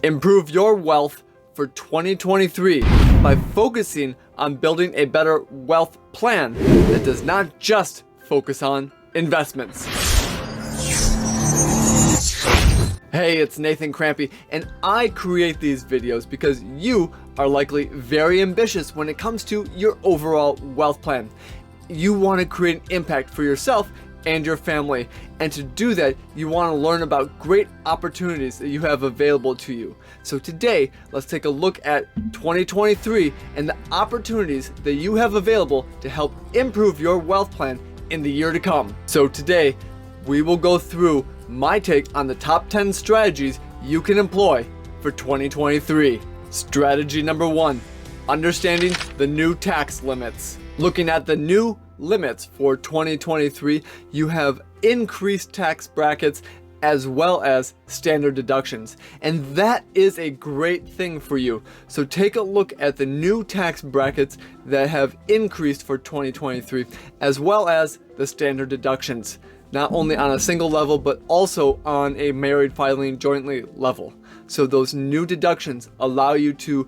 Improve your wealth for 2023 by focusing on building a better wealth plan that does not just focus on investments. Hey, it's Nathan Krampe, and I create these videos because you are likely very ambitious when it comes to your overall wealth plan. You want to create an impact for yourself and your family, and to do that you want to learn about great opportunities that you have available to you. So today let's take a look at 2023 and the opportunities that you have available to help improve your wealth plan in the year to come. So today we will go through my take on the top 10 strategies you can employ for 2023. Strategy number 1, understanding the new tax limits. Looking at the new limits for 2023, you have increased tax brackets as well as standard deductions, and that is a great thing for you. So take a look at the new tax brackets that have increased for 2023 as well as the standard deductions, not only on a single level but also on a married filing jointly level. So those new deductions allow you to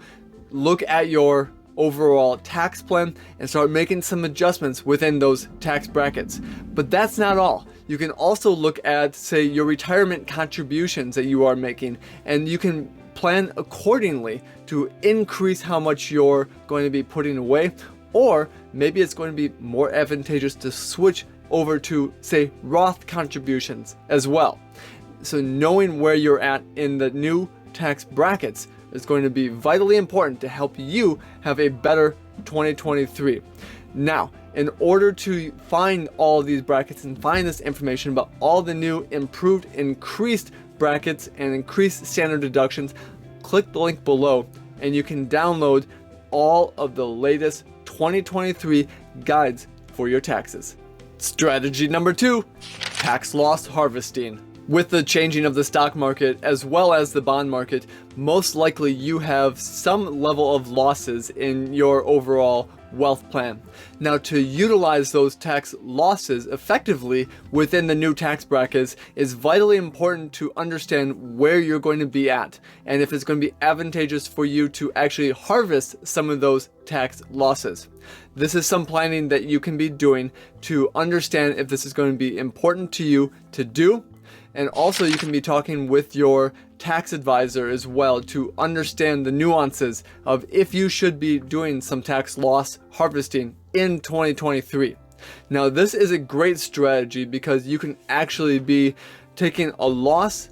look at your overall tax plan and start making some adjustments within those tax brackets. But that's not all. You can also look at, say, your retirement contributions that you are making, and you can plan accordingly to increase how much you're going to be putting away, or maybe it's going to be more advantageous to switch over to, say, Roth contributions as well. So knowing where you're at in the new tax brackets is going to be vitally important to help you have a better 2023. Now, in order to find all of these brackets and find this information about all the new improved, increased brackets and increased standard deductions, click the link below and you can download all of the latest 2023 guides for your taxes. Strategy number 2, tax loss harvesting. With the changing of the stock market as well as the bond market, most likely you have some level of losses in your overall wealth plan. Now, to utilize those tax losses effectively within the new tax brackets is vitally important to understand where you're going to be at and if it's going to be advantageous for you to actually harvest some of those tax losses. This is some planning that you can be doing to understand if this is going to be important to you to do. And also you can be talking with your tax advisor as well to understand the nuances of if you should be doing some tax loss harvesting in 2023. Now, this is a great strategy because you can actually be taking a loss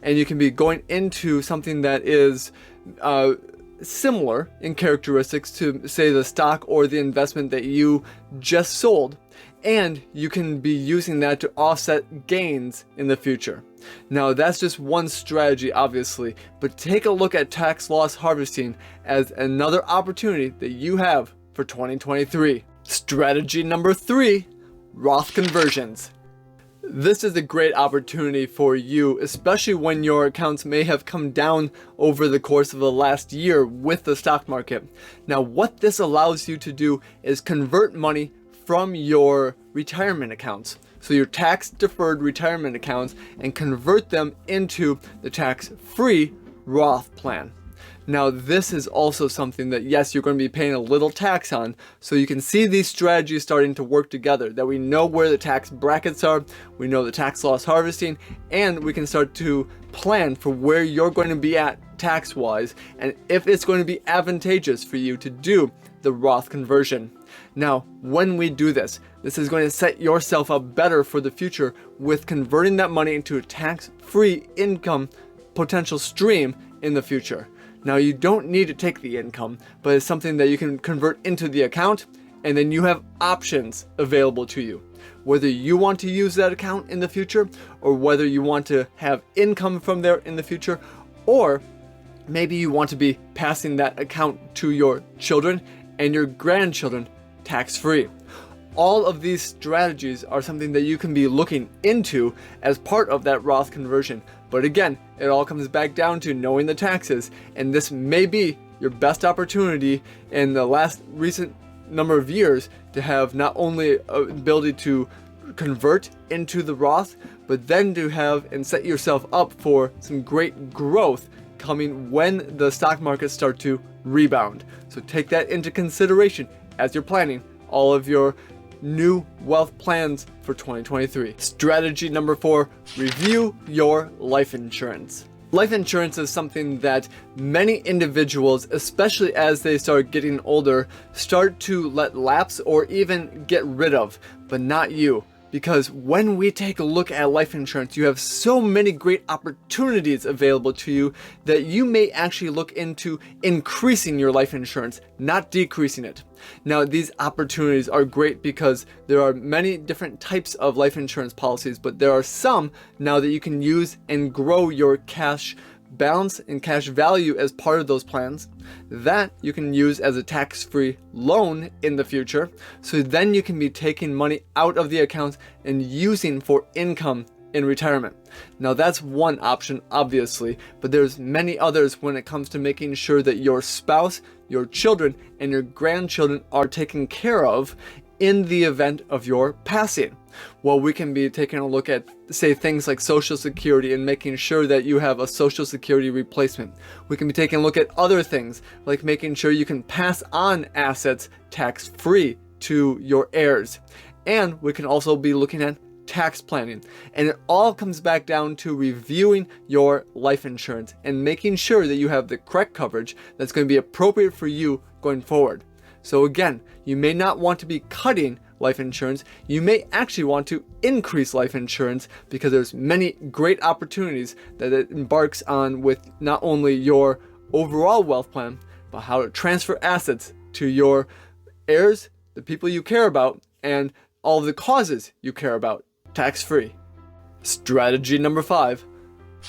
and you can be going into something that is similar in characteristics to, say, the stock or the investment that you just sold. And you can be using that to offset gains in the future. Now, that's just one strategy, obviously, but take a look at tax loss harvesting as another opportunity that you have for 2023. Strategy number 3, Roth Conversions. This is a great opportunity for you, especially when your accounts may have come down over the course of the last year with the stock market. Now, what this allows you to do is convert money from your retirement accounts, so your tax deferred retirement accounts, and convert them into the tax-free Roth plan. Now, this is also something that, yes, you're going to be paying a little tax on, so you can see these strategies starting to work together, that we know where the tax brackets are, we know the tax loss harvesting, and we can start to plan for where you're going to be at tax-wise, and if it's going to be advantageous for you to do the Roth conversion. Now, when we do this, this is going to set yourself up better for the future with converting that money into a tax-free income potential stream in the future. Now, you don't need to take the income, but it's something that you can convert into the account, and then you have options available to you. Whether you want to use that account in the future, or whether you want to have income from there in the future, or maybe you want to be passing that account to your children and your grandchildren tax-free. All of these strategies are something that you can be looking into as part of that Roth conversion. But again, it all comes back down to knowing the taxes, and this may be your best opportunity in the last recent number of years to have not only ability to convert into the Roth, but then to have and set yourself up for some great growth coming when the stock markets start to rebound. So take that into consideration as you're planning all of your new wealth plans for 2023. Strategy number 4, review your life insurance. Life insurance is something that many individuals, especially as they start getting older, start to let lapse or even get rid of, but not you. Because when we take a look at life insurance, you have so many great opportunities available to you that you may actually look into increasing your life insurance, not decreasing it. Now, these opportunities are great because there are many different types of life insurance policies, but there are some now that you can use and grow your cash balance and cash value as part of those plans that you can use as a tax-free loan in the future. So then you can be taking money out of the accounts and using for income in retirement. Now that's one option, obviously, but there's many others when it comes to making sure that your spouse, your children, and your grandchildren are taken care of in the event of your passing. Well, we can be taking a look at, say, things like Social Security and making sure that you have a Social Security replacement. We can be taking a look at other things like making sure you can pass on assets tax-free to your heirs. And we can also be looking at tax planning. And it all comes back down to reviewing your life insurance and making sure that you have the correct coverage that's going to be appropriate for you going forward. So again, you may not want to be cutting life insurance. You may actually want to increase life insurance because there's many great opportunities that it embarks on with not only your overall wealth plan, but how to transfer assets to your heirs, the people you care about, and all the causes you care about, tax-free. Strategy number 5,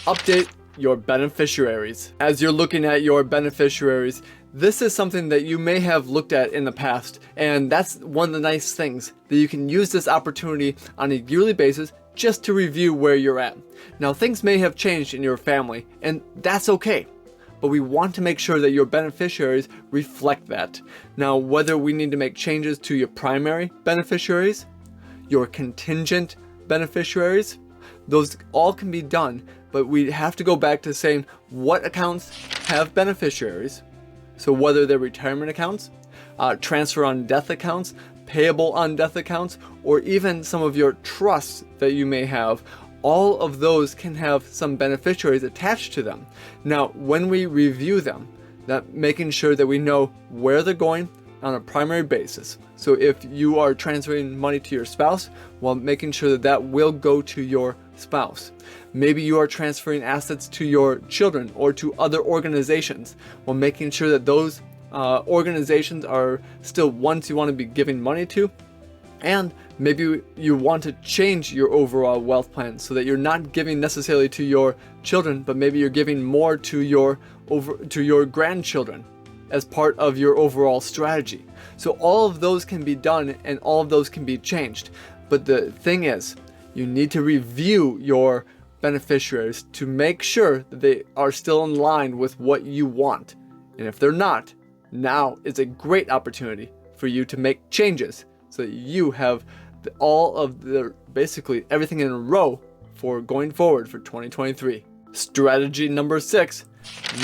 update your beneficiaries. As you're looking at your beneficiaries, this is something that you may have looked at in the past, and that's one of the nice things, that you can use this opportunity on a yearly basis just to review where you're at. Now, things may have changed in your family, and that's okay, but we want to make sure that your beneficiaries reflect that. Now, whether we need to make changes to your primary beneficiaries, your contingent beneficiaries, those all can be done, but we have to go back to saying what accounts have beneficiaries. So whether they're retirement accounts, transfer on death accounts, payable on death accounts, or even some of your trusts that you may have, all of those can have some beneficiaries attached to them. Now, when we review them, that making sure that we know where they're going on a primary basis. So if you are transferring money to your spouse, well, making sure that that will go to your spouse. Maybe you are transferring assets to your children or to other organizations, while making sure that those organizations are still ones you want to be giving money to. And maybe you want to change your overall wealth plan so that you're not giving necessarily to your children, but maybe you're giving more to your grandchildren as part of your overall strategy. So all of those can be done and all of those can be changed. But the thing is, you need to review your beneficiaries to make sure that they are still in line with what you want. And if they're not, now is a great opportunity for you to make changes so that you have all of basically everything in a row for going forward for 2023. Strategy number 6,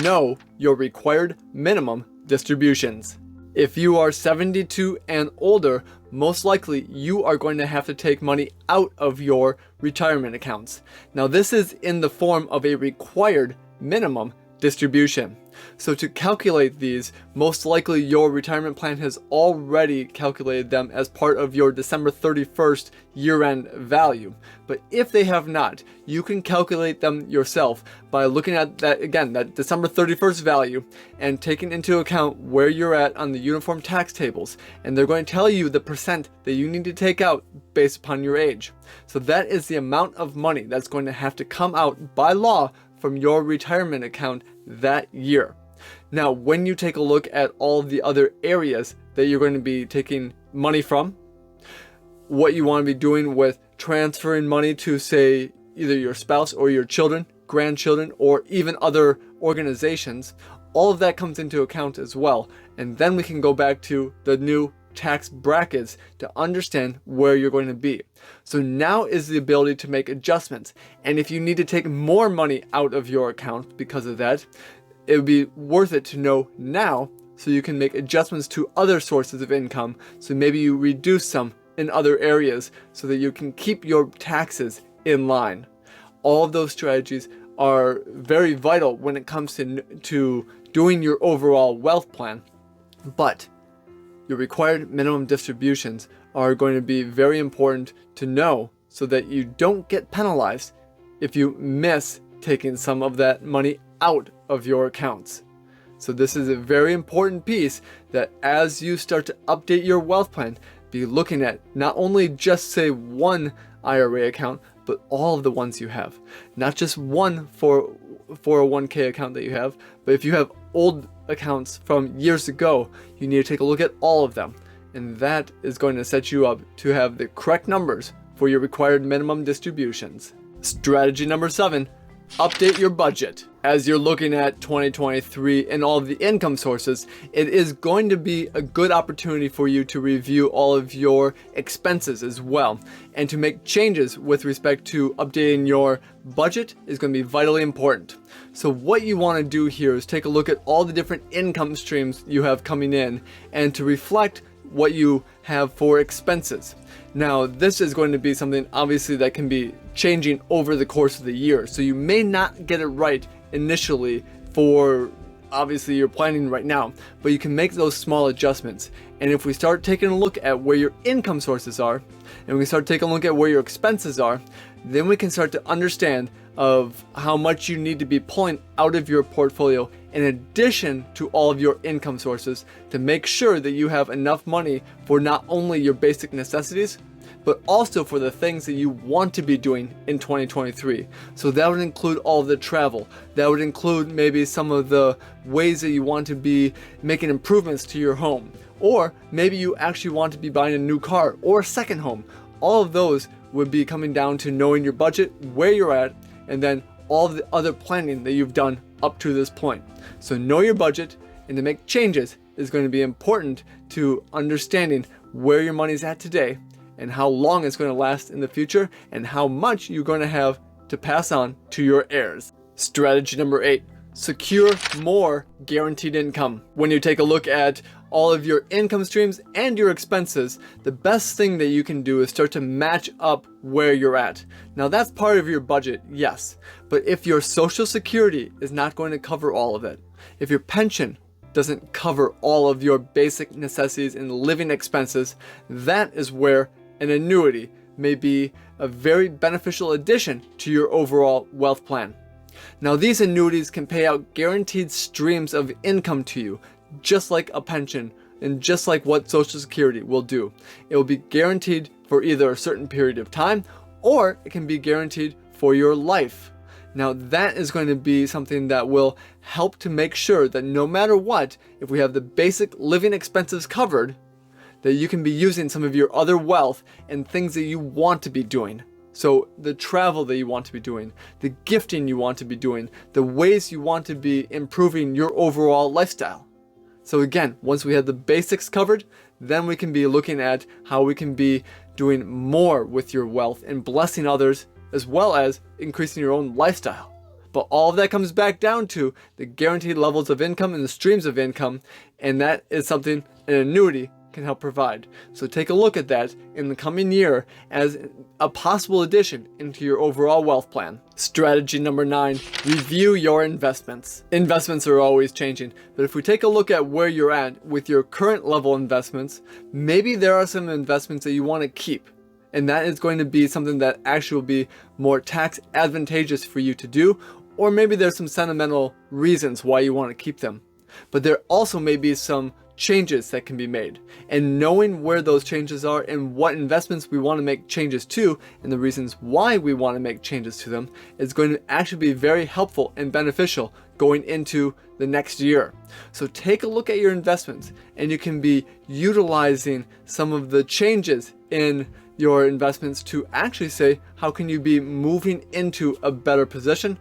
know your required minimum distributions. If you are 72 and older, most likely you are going to have to take money out of your retirement accounts. Now, this is in the form of a required minimum distribution. So to calculate these, most likely your retirement plan has already calculated them as part of your December 31st year-end value. But if they have not, you can calculate them yourself by looking at that, again, that December 31st value and taking into account where you're at on the uniform tax tables. And they're going to tell you the percent that you need to take out based upon your age. So that is the amount of money that's going to have to come out by law from your retirement account that year. Now, when you take a look at all the other areas that you're going to be taking money from, what you want to be doing with transferring money to, say, either your spouse or your children, grandchildren, or even other organizations, all of that comes into account as well. And then we can go back to the new tax brackets to understand where you're going to be. So now is the ability to make adjustments. And if you need to take more money out of your account because of that, it would be worth it to know now so you can make adjustments to other sources of income. So maybe you reduce some in other areas so that you can keep your taxes in line. All of those strategies are very vital when it comes to doing your overall wealth plan. But your required minimum distributions are going to be very important to know so that you don't get penalized if you miss taking some of that money out of your accounts. So this is a very important piece that as you start to update your wealth plan, be looking at not only just say one IRA account, but all of the ones you have. Not just one 401k account that you have, but if you have old accounts from years ago, you need to take a look at all of them. And that is going to set you up to have the correct numbers for your required minimum distributions. Strategy number 7, update your budget. As you're looking at 2023 and all of the income sources, it is going to be a good opportunity for you to review all of your expenses as well. And to make changes with respect to updating your budget is going to be vitally important. So what you want to do here is take a look at all the different income streams you have coming in and to reflect what you have for expenses. Now, this is going to be something obviously that can be changing over the course of the year. So you may not get it right initially for obviously you're planning right now, but you can make those small adjustments. And if we start taking a look at where your income sources are, and we start taking a look at where your expenses are, then we can start to understand of how much you need to be pulling out of your portfolio in addition to all of your income sources to make sure that you have enough money for not only your basic necessities, but also for the things that you want to be doing in 2023. So that would include all of the travel. That would include maybe some of the ways that you want to be making improvements to your home. Or maybe you actually want to be buying a new car or a second home. All of those would be coming down to knowing your budget, where you're at, and then all of the other planning that you've done up to this point. So know your budget, and to make changes is going to be important to understanding where your money's at today and how long it's going to last in the future and how much you're going to have to pass on to your heirs. Strategy number 8, secure more guaranteed income. When you take a look at all of your income streams and your expenses, the best thing that you can do is start to match up where you're at. Now that's part of your budget, yes, but if your Social Security is not going to cover all of it, if your pension doesn't cover all of your basic necessities and living expenses, that is where an annuity may be a very beneficial addition to your overall wealth plan. Now these annuities can pay out guaranteed streams of income to you, just like a pension and just like what Social Security will do. It will be guaranteed for either a certain period of time or it can be guaranteed for your life. Now that is going to be something that will help to make sure that no matter what, if we have the basic living expenses covered, that you can be using some of your other wealth and things that you want to be doing. So the travel that you want to be doing, the gifting you want to be doing, the ways you want to be improving your overall lifestyle. So again, once we have the basics covered, then we can be looking at how we can be doing more with your wealth and blessing others as well as increasing your own lifestyle. But all of that comes back down to the guaranteed levels of income and the streams of income, and that is something an annuity can help provide. So take a look at that in the coming year as a possible addition into your overall wealth plan. Strategy number 9, review your investments. Investments are always changing, but if we take a look at where you're at with your current level investments, maybe there are some investments that you want to keep. And that is going to be something that actually will be more tax advantageous for you to do, or maybe there's some sentimental reasons why you want to keep them. But there also may be some changes that can be made, and knowing where those changes are and what investments we want to make changes to and the reasons why we want to make changes to them is going to actually be very helpful and beneficial going into the next year. So take a look at your investments, and you can be utilizing some of the changes in your investments to actually say, how can you be moving into a better position?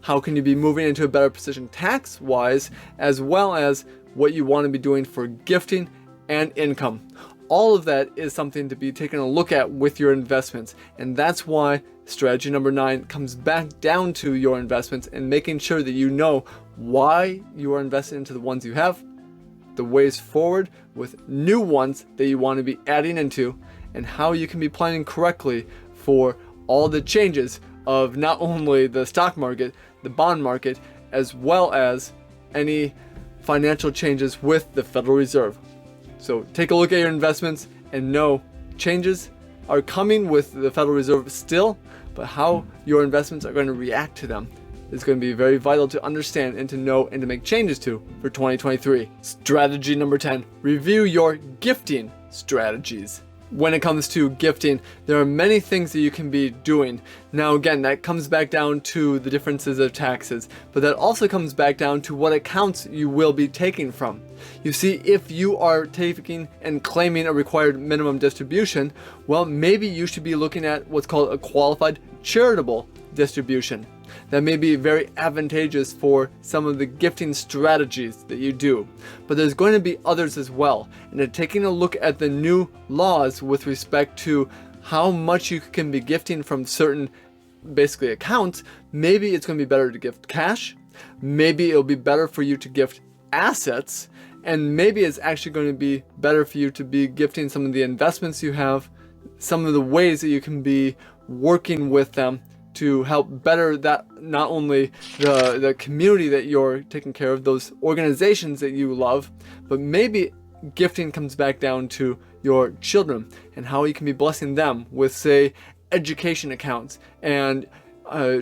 How can you be moving into a better position tax-wise, as well as what you want to be doing for gifting and income. All of that is something to be taken a look at with your investments, and that's why Strategy number 9 comes back down to your investments and making sure that you know why you are invested into the ones you have, the ways forward with new ones that you want to be adding into, and how you can be planning correctly for all the changes of not only the stock market, the bond market, as well as any financial changes with the Federal Reserve. So take a look at your investments and know changes are coming with the Federal Reserve still, but how your investments are going to react to them is going to be very vital to understand and to know and to make changes to for 2023. Strategy number 10, review your gifting strategies. When it comes to gifting, there are many things that you can be doing. Now again, that comes back down to the differences of taxes, but that also comes back down to what accounts you will be taking from. You see, if you are taking and claiming a required minimum distribution, well, maybe you should be looking at what's called a qualified charitable distribution. That may be very advantageous for some of the gifting strategies that you do. But there's going to be others as well. And taking a look at the new laws with respect to how much you can be gifting from certain basically accounts, maybe it's going to be better to gift cash. Maybe it'll be better for you to gift assets. And maybe it's actually going to be better for you to be gifting some of the investments you have, some of the ways that you can be working with them to help better that, not only the community that you're taking care of, those organizations that you love, but maybe gifting comes back down to your children and how you can be blessing them with, say, education accounts and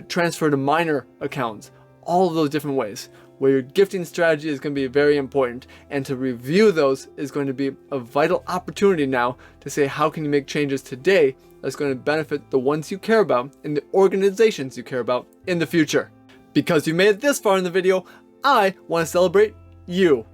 transfer to minor accounts, all of those different ways where your gifting strategy is going to be very important, and to review those is going to be a vital opportunity now to say how can you make changes today that's going to benefit the ones you care about and the organizations you care about in the future. Because you made it this far in the video, I want to celebrate you.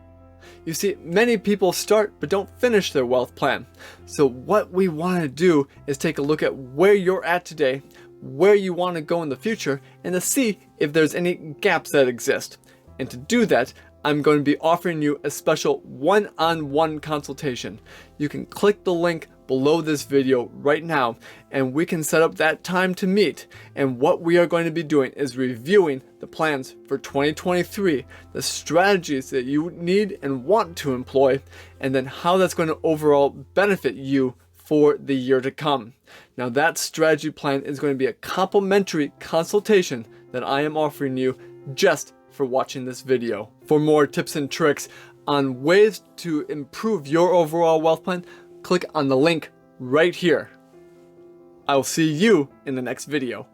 You see, many people start but don't finish their wealth plan. So what we want to do is take a look at where you're at today, where you want to go in the future, and to see if there's any gaps that exist. And to do that, I'm going to be offering you a special one-on-one consultation. You can click the link below this video right now, and we can set up that time to meet. And what we are going to be doing is reviewing the plans for 2023, the strategies that you need and want to employ, and then how that's going to overall benefit you for the year to come. Now, that strategy plan is going to be a complimentary consultation that I am offering you just for watching this video. For more tips and tricks on ways to improve your overall wealth plan, click on the link right here. I will see you in the next video.